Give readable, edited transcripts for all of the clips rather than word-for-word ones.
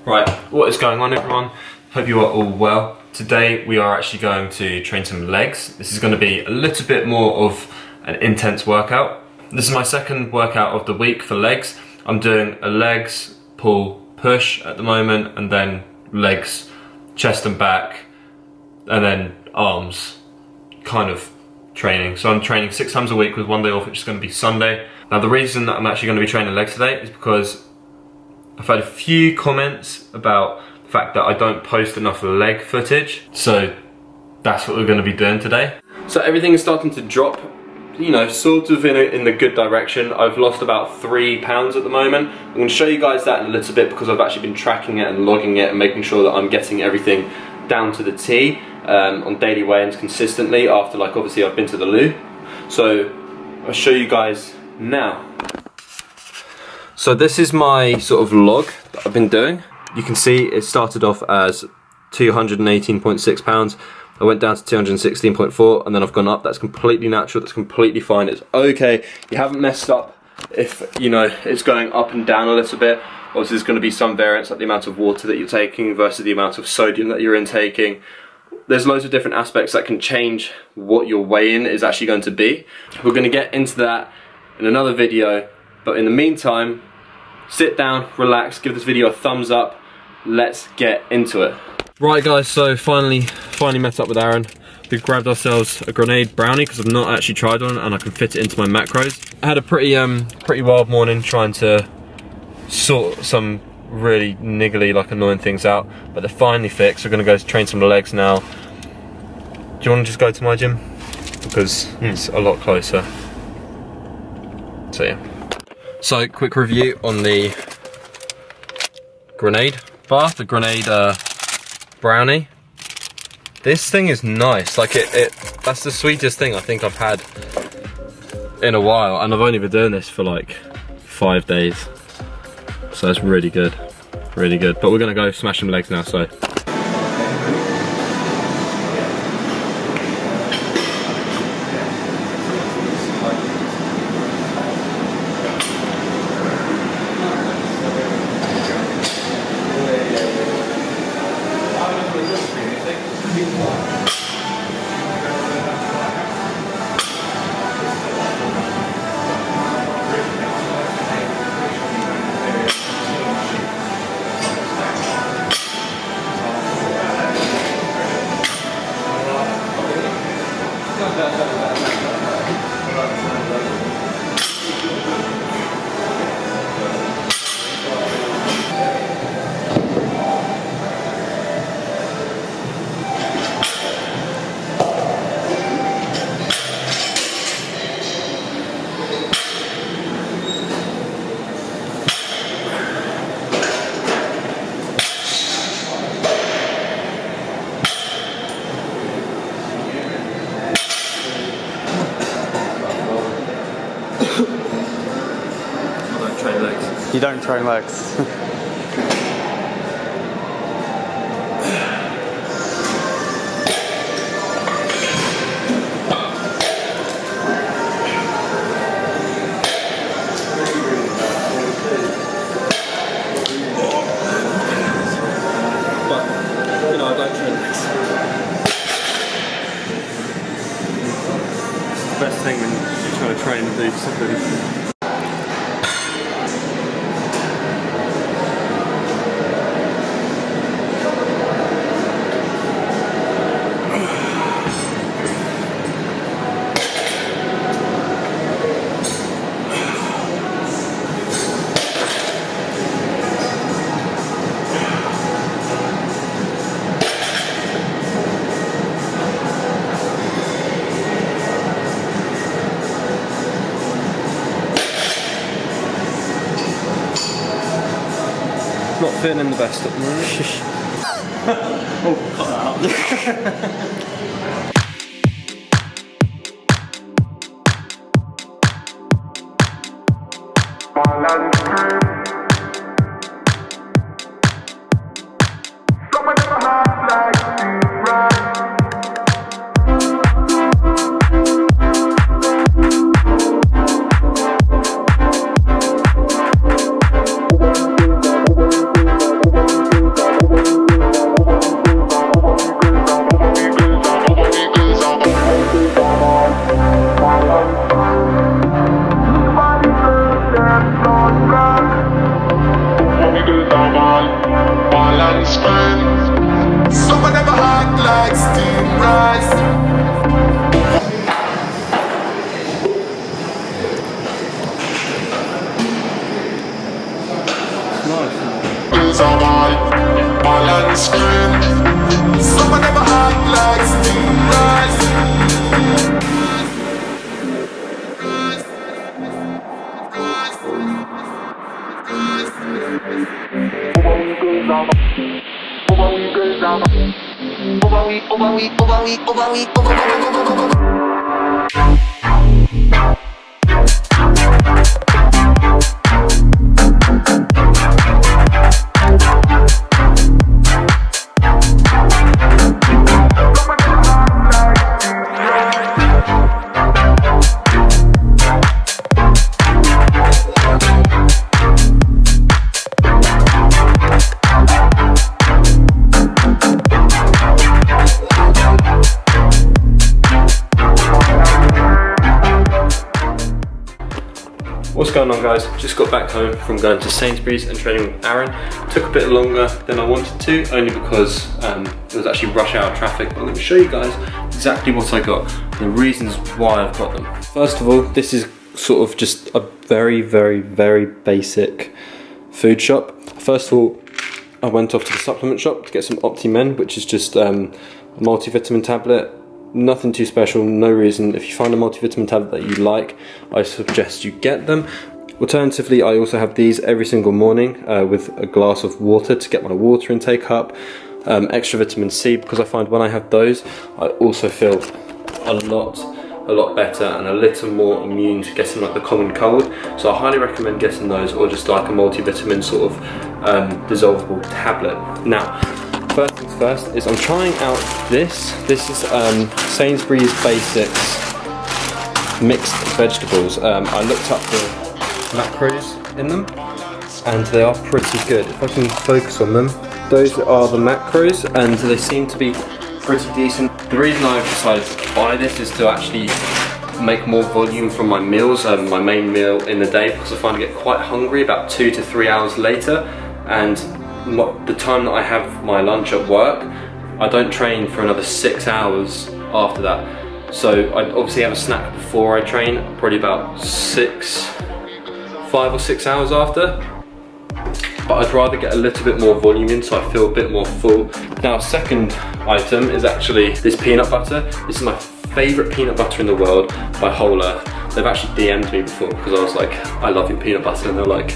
Right, what is going on everyone? Hope you are all well. Today we are actually going to train some legs. This is going to be a little bit more of an intense workout. This is my second workout of the week for legs. I'm doing a legs, pull, push at the moment, and then legs, chest and back, and then arms kind of training. So I'm training 6 times a week with 1 day off, which is going to be Sunday. Now the reason that I'm actually going to be training legs today is because I've had a few comments about the fact that I don't post enough leg footage. So that's what we're going to be doing today. So everything is starting to drop, you know, sort of in the good direction. I've lost about 3 pounds at the moment. I'm going to show you guys that in a little bit because I've actually been tracking it and logging it and making sure that I'm getting everything down to the T on daily weigh-ins consistently after, like, obviously I've been to the loo. So I'll show you guys now. So this is my sort of log that I've been doing. You can see it started off as 218.6 pounds. I went down to 216.4 and then I've gone up. That's completely natural, that's completely fine, it's okay. You haven't messed up if, you know, it's going up and down a little bit. Obviously there's going to be some variance, like the amount of water that you're taking versus the amount of sodium that you're intaking. There's loads of different aspects that can change what your weigh-in is actually going to be. We're going to get into that in another video, but in the meantime, sit down, relax, give this video a thumbs up. Let's get into it. Right guys, so finally met up with Aaron. We've grabbed ourselves a grenade brownie because I've not actually tried one and I can fit it into my macros. I had a pretty wild morning trying to sort some really niggly, like, annoying things out, but they're finally fixed. We're gonna go train some legs now. Do you want to just go to my gym? Because it's a lot closer. So yeah. So quick review on the grenade bar, the grenade brownie. This thing is nice. Like that's the sweetest thing I think I've had in a while, and I've only been doing this for like 5 days. So it's really good, really good. But we're gonna go smash some legs now, so. You don't train legs. But, you know, I don't train legs. It's the best thing when you're trying to train and do something. Not feeling the best at the moment. Oh, cut that out. girls are bad, balance screen. Some of them act like stingers. What's going on, guys? Just got back home from going to Sainsburys and training with Aaron. Took a bit longer than I wanted to, only because it was actually rush hour traffic, but I'm going to show you guys exactly what I got and the reasons why I've got them. First of all, this is sort of just a very basic food shop. First of all, I went off to the supplement shop to get some Opti-Men, which is just a multivitamin tablet. Nothing too special, no reason. If you find a multivitamin tablet that you like, I suggest you get them. Alternatively, I also have these every single morning with a glass of water to get my water intake up. Extra vitamin C, because I find when I have those, I also feel a lot better and a little more immune to getting like the common cold. So I highly recommend getting those, or just like a multivitamin sort of dissolvable tablet. Now, first things first is I'm trying out this. This is Sainsburys Basics mixed vegetables. I looked up the macros in them and they are pretty good. If I can focus on them, those are the macros and they seem to be pretty decent. The reason I've decided to buy this is to actually make more volume from my meals, my main meal in the day, because I find I get quite hungry about 2 to 3 hours later, and the time that I have my lunch at work, I don't train for another 6 hours after that. So I obviously have a snack before I train, probably about 5 or 6 hours after. But I'd rather get a little bit more volume in so I feel a bit more full. Now, second item is actually this peanut butter. This is my favourite peanut butter in the world by Whole Earth. They've actually DM'd me before because I was like, I love your peanut butter, and they're like,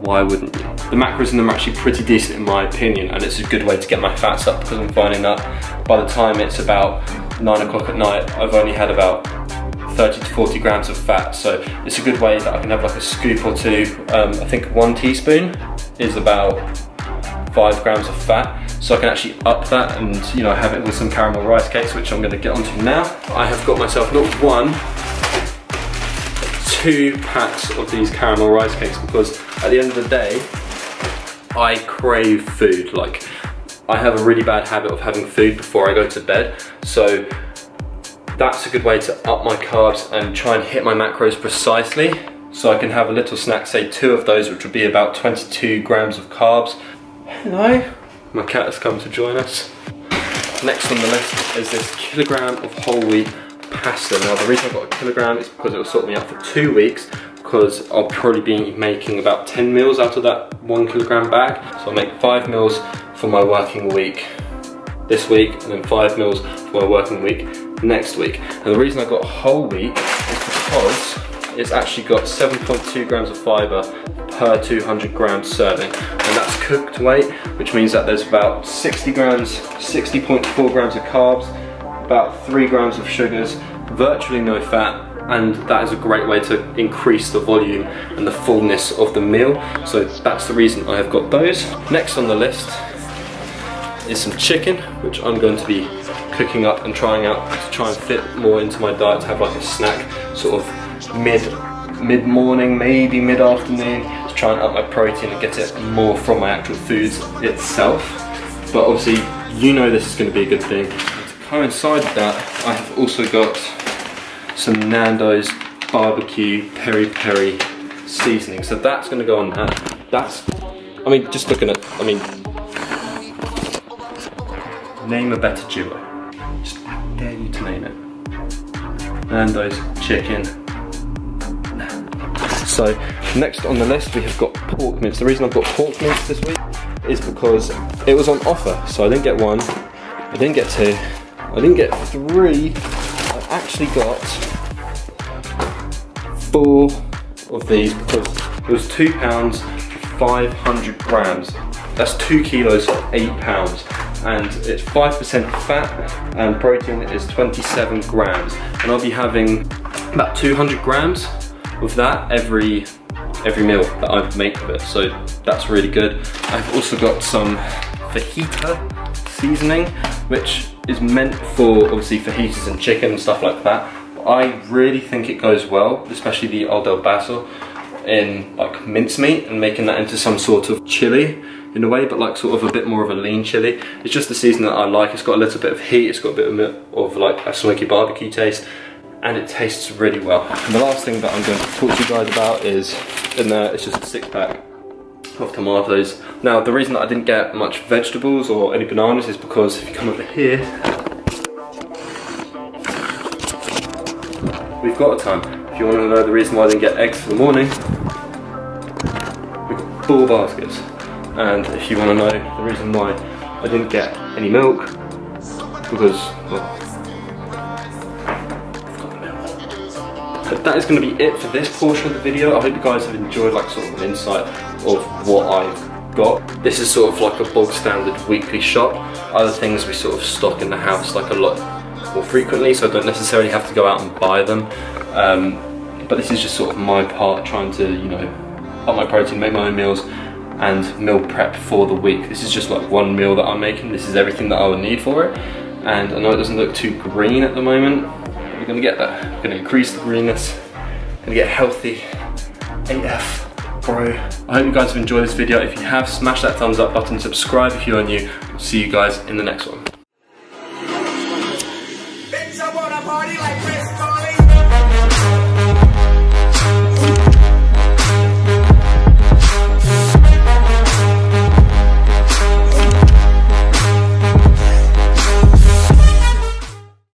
why wouldn't you? The macros in them are actually pretty decent in my opinion, and it's a good way to get my fats up, because I'm finding that by the time it's about 9 o'clock at night, I've only had about 30 to 40 grams of fat. So it's a good way that I can have like a scoop or two. I think 1 teaspoon is about 5 grams of fat. So I can actually up that and, you know, have it with some caramel rice cakes, which I'm going to get onto now. I have got myself not 1, 2 packs of these caramel rice cakes, because at the end of the day, I crave food. Like, I have a really bad habit of having food before I go to bed. So that's a good way to up my carbs and try and hit my macros precisely. So I can have a little snack, say 2 of those, which would be about 22 grams of carbs. Hello. My cat has come to join us. Next on the list is this kilogram of whole wheat pasta. Now, the reason I got a kilogram is because it will sort me up for 2 weeks, because I'll probably be making about 10 meals out of that 1 kilogram bag. So I'll make 5 meals for my working week this week, and then 5 meals for my working week next week. And the reason I got whole wheat is because it's actually got 7.2 grams of fiber per 200 grams serving, and that's cooked weight, which means that there's about 60 grams, 60.4 grams of carbs, about 3 grams of sugars, virtually no fat, and that is a great way to increase the volume and the fullness of the meal. So that's the reason I have got those. Next on the list is some chicken, which I'm going to be cooking up and trying out to try and fit more into my diet, to have like a snack sort of mid-morning, maybe mid-afternoon, to try and up my protein and get it more from my actual foods itself. But obviously, you know this is going to be a good thing. And to coincide with that, I have also got some Nando's barbecue peri-peri seasoning. So that's going to go on that. That's, I mean, just looking at, I mean, name a better duo. Just dare you to name it. Nando's chicken. So next on the list we have got pork mince. The reason I've got pork mince this week is because it was on offer. So I didn't get one, I didn't get two, I didn't get three. I actually got 4 of these because it was £2 for 500 grams. That's 2 kilos for £8, and it's 5% fat and protein is 27 grams. And I'll be having about 200 grams of that every meal that I make of it. So that's really good. I've also got some fajita seasoning, which is meant for obviously fajitas and chicken and stuff like that. I really think it goes well, especially the al del basil, in like mincemeat and making that into some sort of chili in a way, but like sort of a bit more of a lean chili. It's just the seasoning that I like. It's got a little bit of heat, it's got a bit of like a smoky barbecue taste, and it tastes really well. And the last thing that I'm going to talk to you guys about is, in there, it's just a 6-pack of tomatoes. Now the reason that I didn't get much vegetables or any bananas is because if you come over here, we've got a ton. If you want to know the reason why I didn't get eggs for the morning, we've got 4 baskets. And if you want to know the reason why I didn't get any milk, because, well, I've got the milk. So that is going to be it for this portion of the video. I hope you guys have enjoyed like sort of an insight of what I've got. This is sort of like a bog standard weekly shop. Other things we sort of stock in the house like a lot more frequently, so I don't necessarily have to go out and buy them. But this is just sort of my part, trying to, you know, up my protein, make my own meals, and meal prep for the week. This is just like one meal that I'm making. This is everything that I would need for it. And I know it doesn't look too green at the moment, but we're gonna get there. We're gonna increase the greenness, gonna get healthy AF, bro. I hope you guys have enjoyed this video. If you have, smash that thumbs up button, subscribe if you are new. I'll see you guys in the next one. Bitch, I wanna party like Chris.